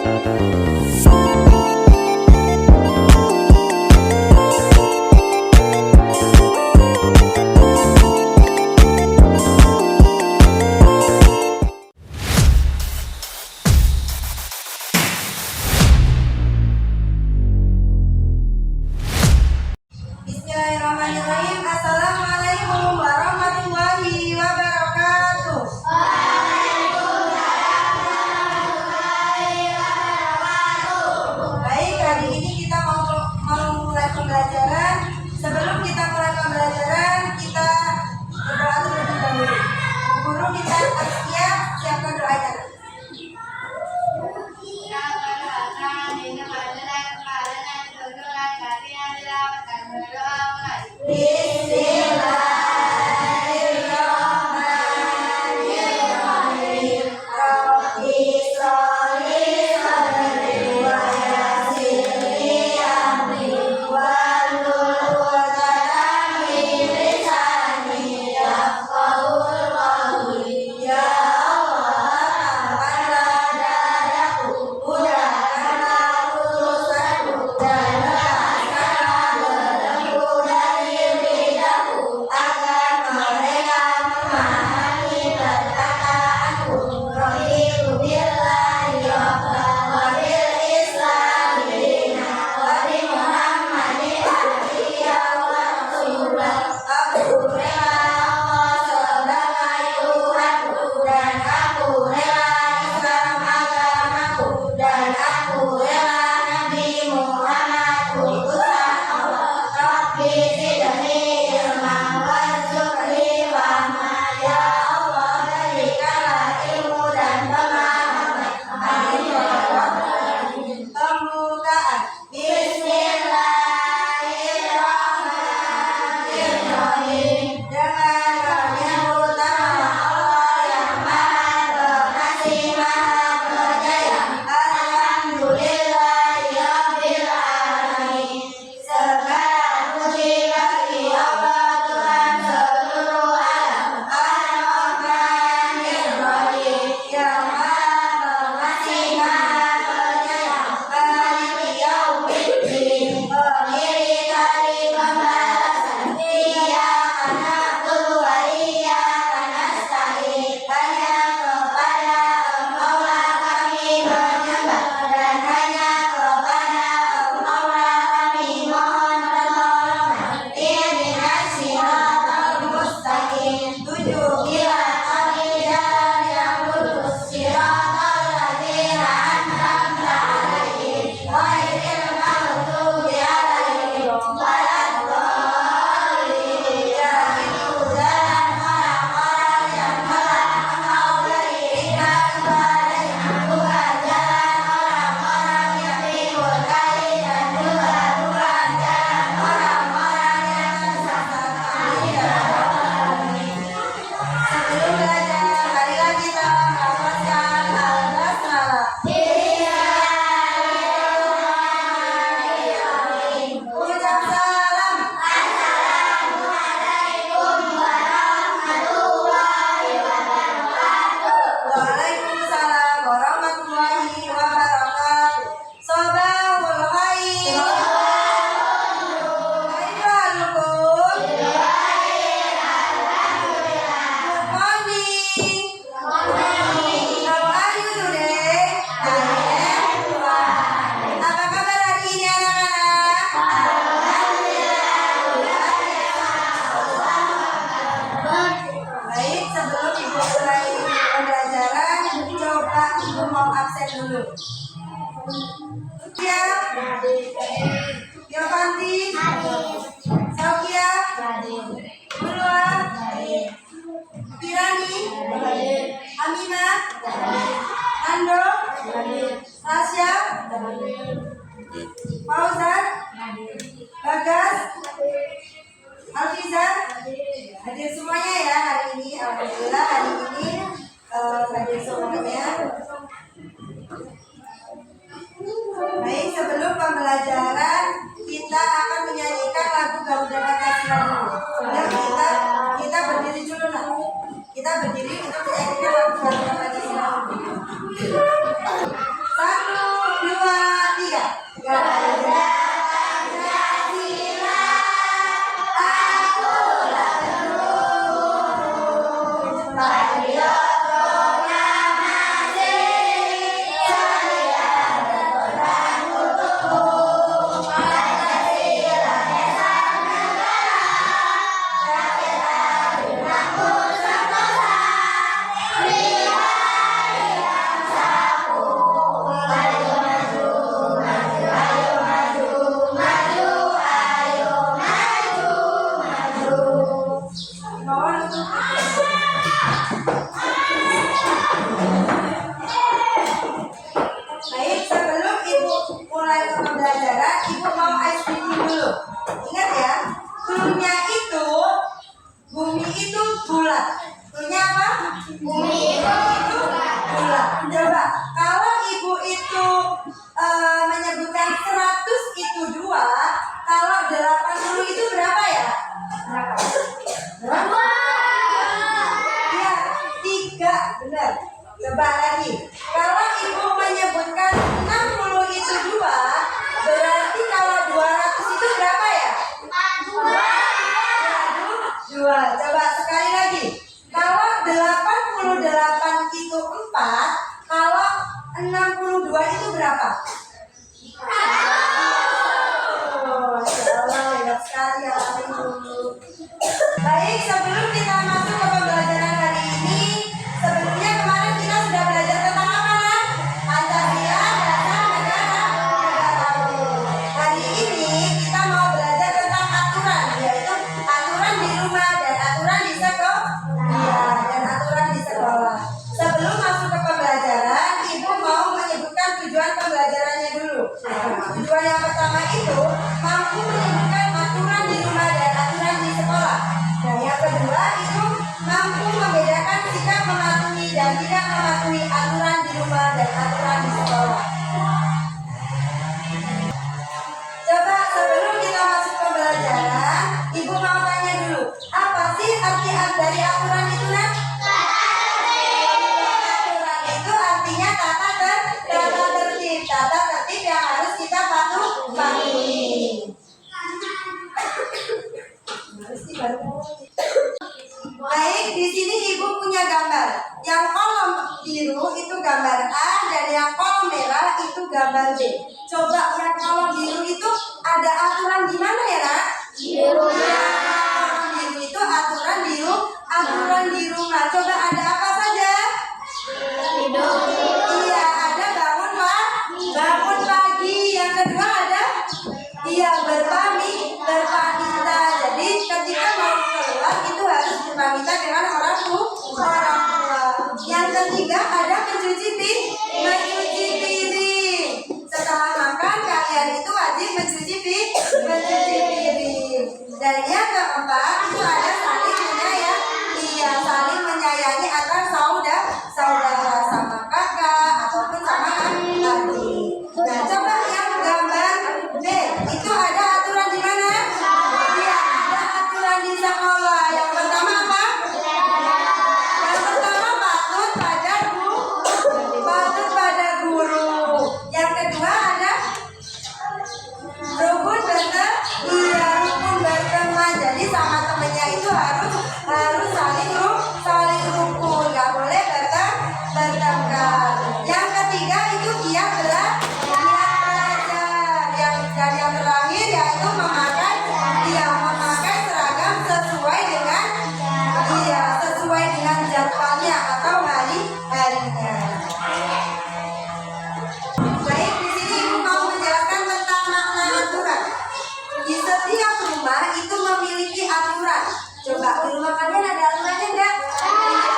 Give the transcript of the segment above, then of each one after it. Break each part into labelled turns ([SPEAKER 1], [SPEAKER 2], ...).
[SPEAKER 1] Bismillahirrahmanirrahim. Assalamualaikum warahmatullahi wabarakatuh. Baik, hari ini kita mau mulai pembelajaran. Sebelum kita mulai pembelajaran, kita berdoa terlebih dahulu. Guru kita siap, siapkan doanya. Dulu. Ya, Yovanti, Saukia, Mulwa, Pirani, Amina, Ando, Tasya, Fauzan, Bagas, Alfiza, hadir semuanya ya hari ini. Alhamdulillah hari ini hadir semuanya. Baik, sebelum pembelajaran itu menyebutkan 100 itu 2, kalau 80 itu berapa ya? Berapa? Ya, 3, benar. Coba lagi. Kalau ibu menyebutkan 60 itu 2, berarti kalau 200 itu berapa ya? 2. Coba sekali lagi. Kalau 88 itu 4, kalau 62 itu berapa? Oh, Allah, hebat sekali ya. Baik, sebelum kita masuk ke pembelajaran hari ini, sebelumnya kemarin kita sudah belajar tentang apa, Nak? Pancasila, dasar negara. Hari ini kita mau belajar tentang aturan, yaitu aturan di rumah dan aturan di sekolah. Iya, dan aturan di sekolah. Sebelum masuk ke pembelajaran, Ibu mau menyebutkan tujuan pembelajarannya dulu. Tujuan yang pertama itu mampu menyebutkan aturan di rumah dan aturan di sekolah. Dan yang kedua itu mampu membedakan sikap mematuhi dan tidak mematuhi aturan di rumah dan aturan di sekolah. Coba sebelum kita masuk pembelajaran, Ibu mau tanya dulu, apa sih arti dari aturan itu, Nak? Aturan itu artinya tata tertib yang harus kita patuhi. Baik, di sini Ibu punya gambar. Yang kolom biru itu gambar A dan yang kolom merah itu gambar B. Coba yang kolom biru itu ada aturan di mana ya, Nak? Di rumah. Kolom biru itu aturan di rumah. Coba ada apa saja?
[SPEAKER 2] Tidur.
[SPEAKER 1] Iya, ada bangun pagi. Yang kedua ada berpamita. Jadi ketika mau keluar itu harus berpamita dengan orang tua. Yang ketiga ada mencuci piring. Setelah makan kalian itu wajib mencuci piring. Dan yang keempat itu ada saling menyayangi antar saudara sama kakak ataupun sama adik. Nah, coba yang gambar B itu ada aturan di mana? Iya, ada aturan di sekolah. Yang pertama apa? Yang pertama patuh pada guru. Yang kedua ada rukun berteman. Jadi sama temennya itu harus saling rukun, nggak boleh bertengkar. Yang ketiga itu giat belajar. Dan yang terakhir yaitu memakai seragam sesuai dengan jadwalnya atau harinya. Baik, di sini Ibu mau menjelaskan tentang makna aturan. Di setiap rumah itu memiliki aturan. Coba di rumah kalian ada aturannya enggak? Iya,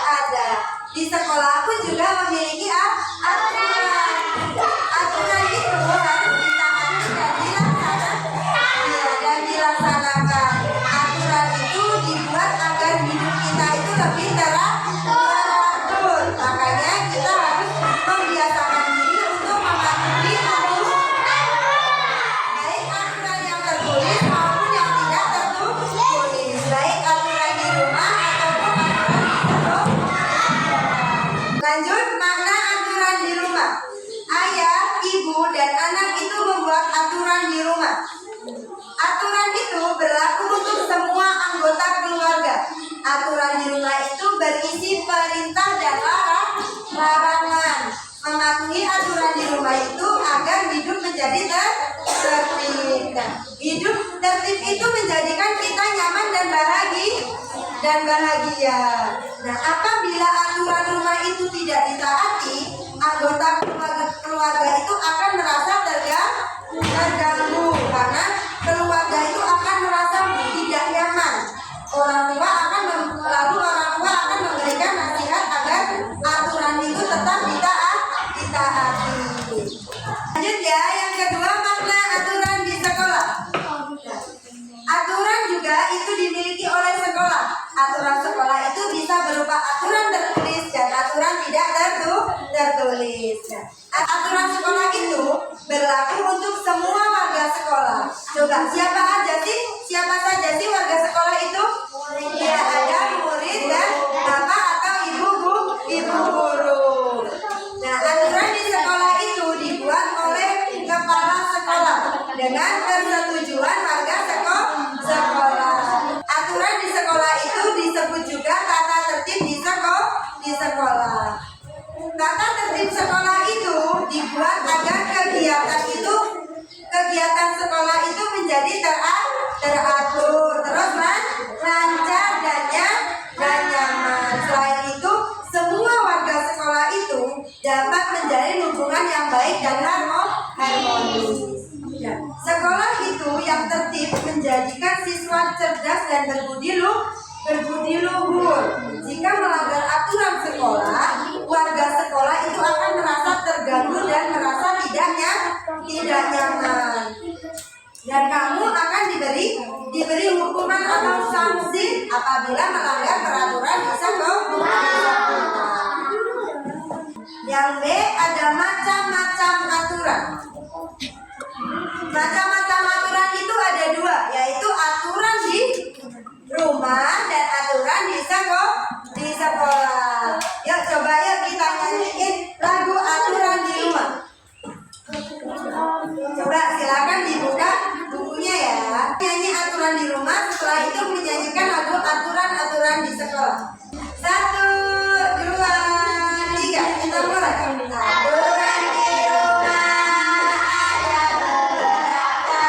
[SPEAKER 1] ada. Di sekolah pun juga memiliki aturan. Aturan itu harus ditaati dan dilaksanakan. Aturan itu dibuat agar hidup kita itu lebih teratur. Makanya kita harus membiasakan diri untuk mematuhi aturan. Baik aturan yang tertulis maupun yang tidak tertulis. Baik aturan di rumah ataupun aturan di sekolah. Lanjut, makna aturan di rumah. Ayah, ibu, dan anak itu membuat aturan di rumah. Aturan itu berlaku untuk semua anggota keluarga. Aturan di rumah itu berisi perintah dan larangan. Mematuhi aturan di rumah itu agar hidup menjadi tertib. Hidup tertib itu menjadikan kita nyaman dan bahagia. Nah, apabila aturan rumah itu tidak ditaati, anggota keluarga itu akan merasa terganggu karena keluarga itu akan merasa tidak nyaman. Orang tua akan memberikan nasihat agar aturan itu tetap ditaati. Lanjut ya, yang kedua makna aturan di sekolah. Aturan juga itu dimiliki oleh sekolah. Aturan sekolah itu bisa berupa aturan tertulis dan aturan tidak tertulis. menulis. Nah, aturan sekolah itu berlaku untuk semua warga sekolah. Coba siapa saja sih warga sekolah itu? Ya, ada murid dan bapak atau ibu guru. Nah, aturan di sekolah itu dibuat oleh kepala sekolah dengan persetujuan warga sekolah. Aturan di sekolah itu disebut juga tata tertib di sekolah. Tata tertib sekolah itu dibuat agar kegiatan sekolah itu menjadi teratur, terus lancar dan nyaman. Selain itu, semua warga sekolah itu dapat menjalin hubungan yang baik dan harmonis. Sekolah itu yang tertib menjadikan siswa cerdas dan berbudi luhur. Jika melanggar aturan sekolah, warga sekolah itu akan merasa terganggu dan merasa tidak nyaman. Dan kamu akan diberi hukuman atau sanksi apabila melanggar peraturan di sekolah. Yang B, ada macam-macam aturan. Macam-macam aturan itu ada dua, yaitu aturan di rumah dan aturan di sekolah. Yuk coba kita nyanyiin lagu aturan di rumah. Coba silakan dibuka bukunya ya. Nyanyi aturan di rumah, setelah itu menyanyikan lagu aturan di sekolah. 1, 2, 3, kita mulai. Aturan di rumah ada beberapa.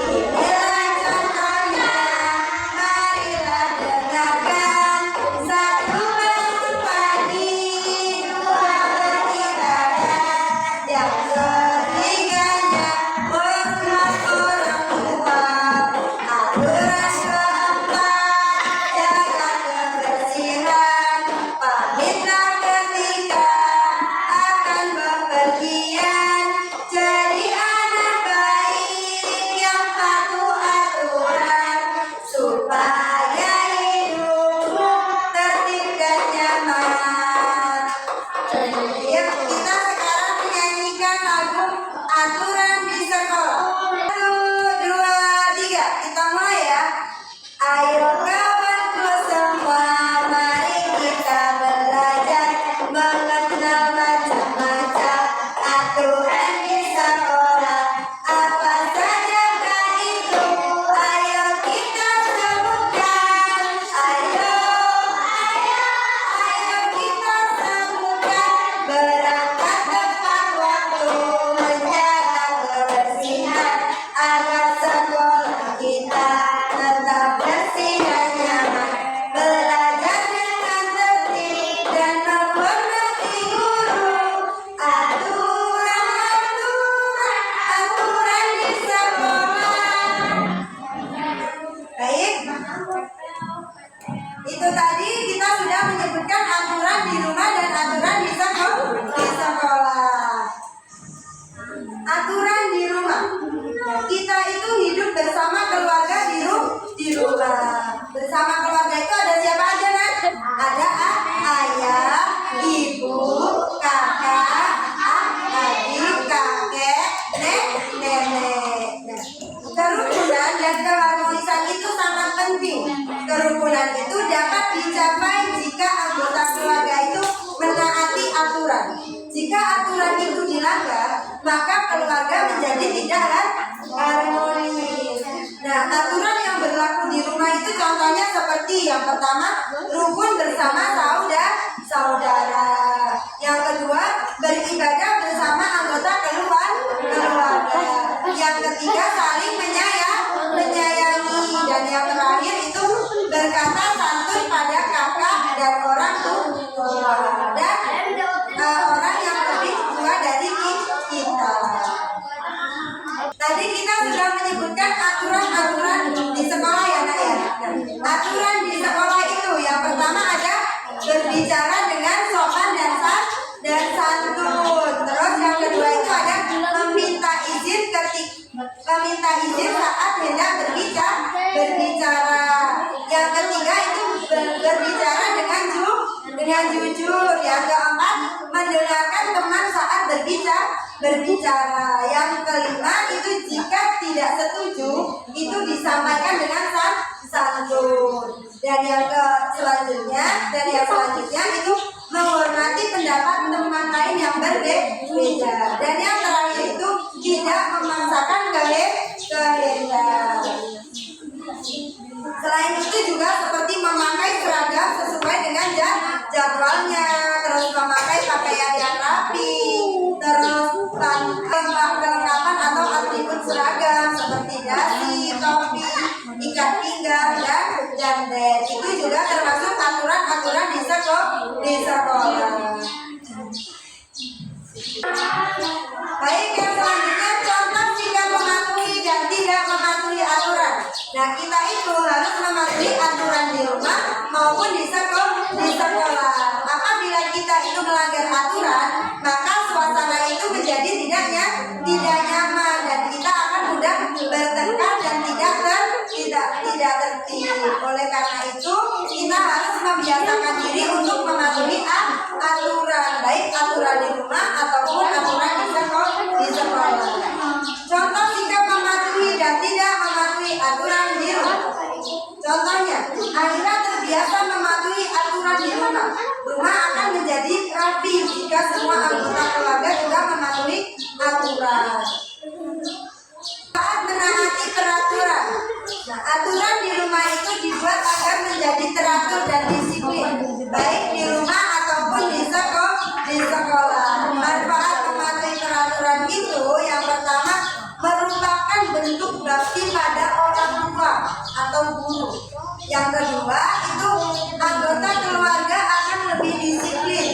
[SPEAKER 1] Inilah contohnya, marilah dengarkan. 1, bangun pagi, 2, beribadah, yang ketiganya hormat orang tua. Aturan keempat, jaga kebersihan, pamitlah ketika akan bepergian. Jadi anak baik yang patuh aturan, supaya hidupmu tertib dan nyaman. Yuk, kita sekarang menyanyikan lagu aturan di sekolah. 1, 2, 3, kita mulai ya. Ayo kawanku semua, mari kita belajar mengenal macam-macam aturan di sekolah. Apa sajakah itu? Ayo kita sebutkan. Ayo kita sebutkan. Berangkat tepat waktu, menjaga kebersihan, agar sekolah kita tetap bersih dan nyaman. Belajar dengan tertib dan menghormati guru. Aturan di sekolah. Baik. Itu tadi kita sudah menyebutkan aturan di rumah dan aturan di sekolah. Aturan di rumah. Kita itu hidup bersama keluarga di rumah. Bersama keluarga itu ada siapa aja, Nak? Ada ayah, ibu, kakak, adik, kakek, nenek. Kerukunan dan keharmonisan itu sangat penting. Kerukunan itu dapat dicapai jika anggota keluarga itu menaati aturan. Jika aturan itu dilanggar, maka keluarga menjadi tidak harmonis. Nah, aturan yang berlaku di rumah itu contohnya seperti yang pertama, rukun bersama saudara. Yang kedua, beribadah bersama anggota keluarga. Yang ketiga, saling menyayangi. Dan yang terakhir itu berkata santun pada kakak dan orang tua dan orang yang lebih tua dari kita. Tadi kita sudah menyebutkan aturan-aturan di sekolah ya, Nak ya. Aturan di sekolah itu yang pertama ada berbicara dengan sopan dan santun. Terus yang kedua itu ada meminta izin saat hendak berbicara. Yang ketiga itu berbicara dengan jujur. Yang keempat mendengarkan teman saat berbicara. Yang kelima itu jika tidak setuju itu disampaikan dengan santun. Dan yang selanjutnya itu menghormati pendapat teman lain yang berbeda. Dan yang terakhir itu tidak memaksakan kehendak. Selain itu juga seperti memakai seragam sesuai dengan jadwalnya, terus memakai pakaian yang rapi, terus kelengkapan atau atribut seragam seperti dasi, topi, ikat pinggang, dan bed. Itu juga termasuk aturan-aturan di sekolah. Baik, yang selanjutnya contoh jika mematuhi dan tidak mematuhi aturan. Nah, kita itu harus mematuhi aturan di rumah maupun di sekolah. Apabila kita itu melanggar aturan, maka suasana itu menjadi tidak nyaman dan kita akan mudah bertengkar dan tidak tertib. Oleh karena itu, kita harus membiasakan diri untuk mematuhi aturan, baik aturan di rumah ataupun aturan di sekolah. Contoh sikap mematuhi dan tidak mematuhi aturan di rumah. Contohnya, Aira terbiasa mematuhi aturan di rumah. Rumah akan menjadi rapi jika semua anggota keluarga juga mematuhi aturan. Saat menaati peraturan. Nah, aturan di rumah itu dibuat agar menjadi teratur dan disiplin, baik di rumah ataupun di sekolah. Manfaat mematuhi peraturan itu yang pertama merupakan bentuk bakti pada orang tua atau guru. Yang kedua itu anggota keluarga akan lebih disiplin.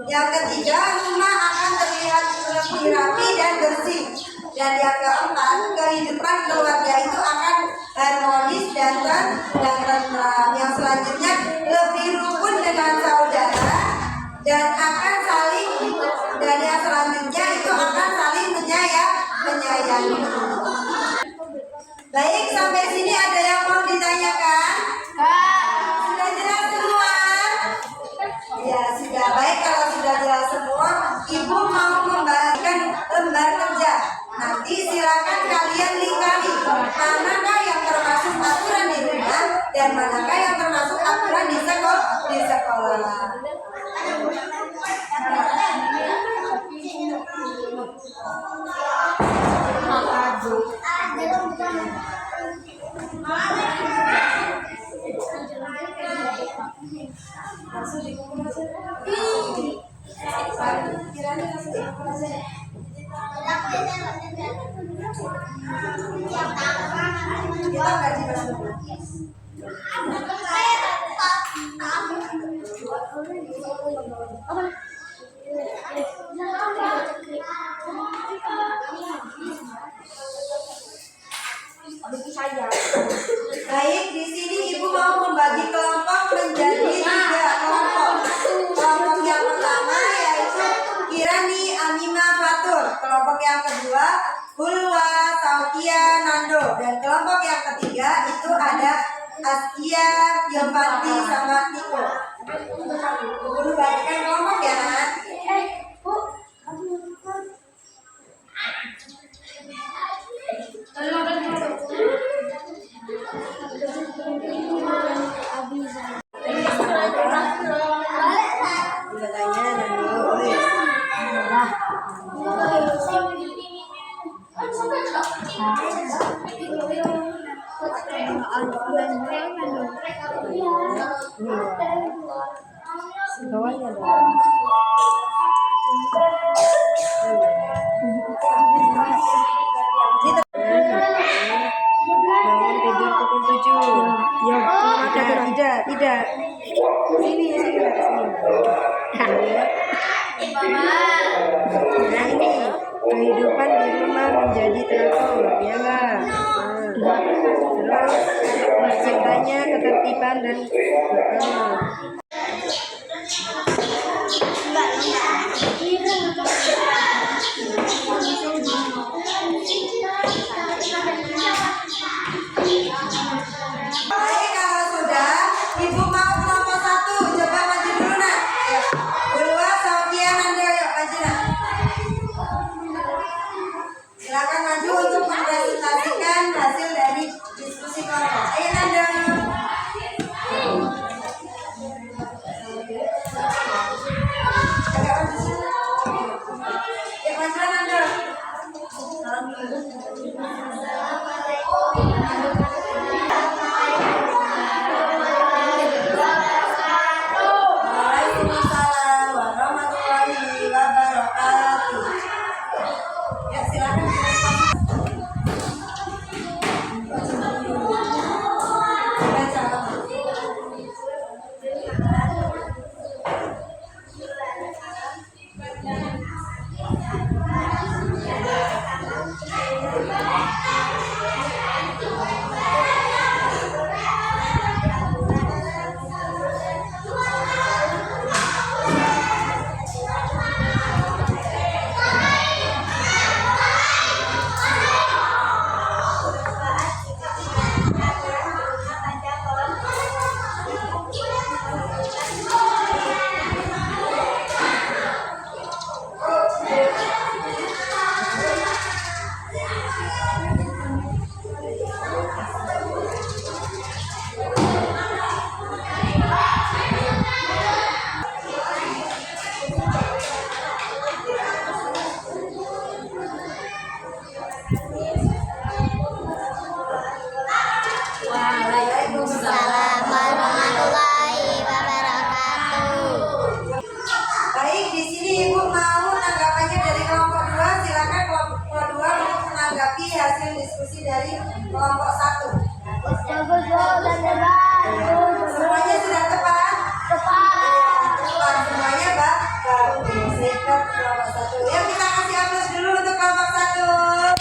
[SPEAKER 1] Yang ketiga rumah akan terlihat lebih rapi dan bersih. Dan yang keempat, kehidupan keluarga itu akan harmonis dan tentram. Yang selanjutnya lebih rukun dengan saudara dan yang selanjutnya itu akan saling menyayangi. Baik, sampai sini ada yang mau ditanyakan? Sudah jelas semua? Ya, sudah. Baik, kalau sudah jelas semua, Ibu mau membagikan lembar kerja. Nanti silakan kalian lingkari manakah yang termasuk aturan di rumah dan manakah yang termasuk aturan di sekolah. Baik, di sini Ibu mau membagi kelompok menjadi 3 kelompok. Kelompok yang pertama yaitu Kirani, Amina, Fatur. Kelompok yang kedua Hulwa, Saukia, Nando. Dan kelompok yang ketiga itu ada Askia, Yovanti, sama Niko. Guru bagikan kelompok ya, Nak. Bawahnya dong. Bangun tidur pukul 7. Ya, tidak. Sini. Nah, ini kehidupan di rumah menjadi teratur, ya enggak? Terus terciptanya ketertiban dan Baik, kalau sudah, Ibu mau kelompok 1, coba maju dulu, Nak. Hulwa, Saukia,
[SPEAKER 2] Waalaikumsalam warahmatullahi wabarakatuh.
[SPEAKER 1] Baik, di sini Ibu mau tanggapannya dari kelompok 2. Silakan kelompok 2 untuk menanggapi hasil diskusi dari kelompok 1.
[SPEAKER 2] Bagus dan hebat.
[SPEAKER 1] Semuanya sudah tepat? Tepat semuanya, Pak. Bagus. Sikat kelompok 1. Yuk kita kasih aplaus dulu untuk kelompok 1.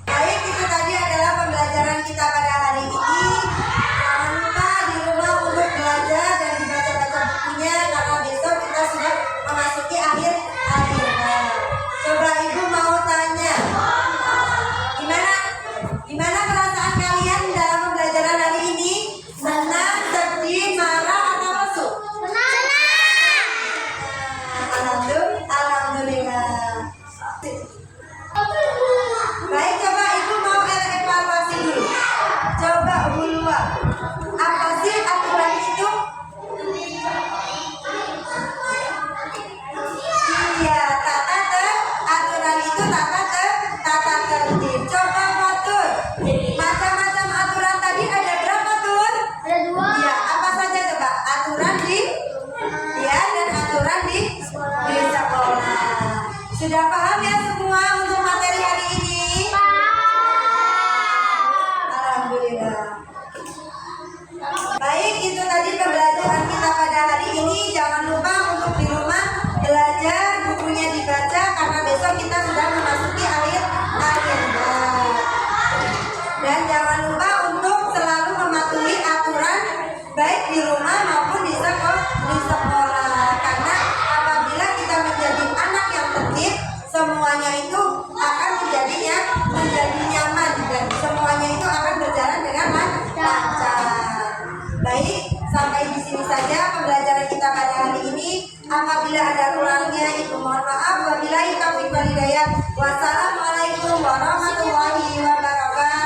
[SPEAKER 1] Baik, itu tadi adalah pembelajaran kita pada hari ini. Jangan lupa di rumah untuk belajar dan dibaca-baca bukunya karena besok kita sudah memasuki akhir. Nah, coba Ibu mau tanya, gimana perasaan kalian dalam pembelajaran hari ini? Senang, sedih, marah, atau lesu? Alhamdulillah. Baik, coba Ibu mau evaluasi dulu. Coba Hulwa, apa sih aturan itu? Iya, aturan itu tata tertib. Coba Matur, macam-macam aturan tadi ada berapa Tur?
[SPEAKER 2] Ada 2.
[SPEAKER 1] Iya, apa saja coba? Aturan di dan aturan di sekolah. Sudah paham ya semua untuk materi hari ini? Alhamdulillah. Baik, itu tadi pembelajaran kita pada hari ini. Jangan lupa untuk di rumah belajar, bukunya dibaca karena besok kita sudah memasuki akhir. Dan jangan lupa untuk selalu mematuhi aturan baik di rumah maupun di sekolah. Karena apabila kita menjadi anak yang tertib, semuanya itu akan menjadi nyaman dan semuanya itu akan berjalan dengan lancar. Baik, sampai di sini saja pembelajaran kita pada hari ini. Apabila ada kurangnya, Ibu mohon maaf. Wabillahi taufiq wal hidayah. Wassalamualaikum warahmatullahi wabarakatuh.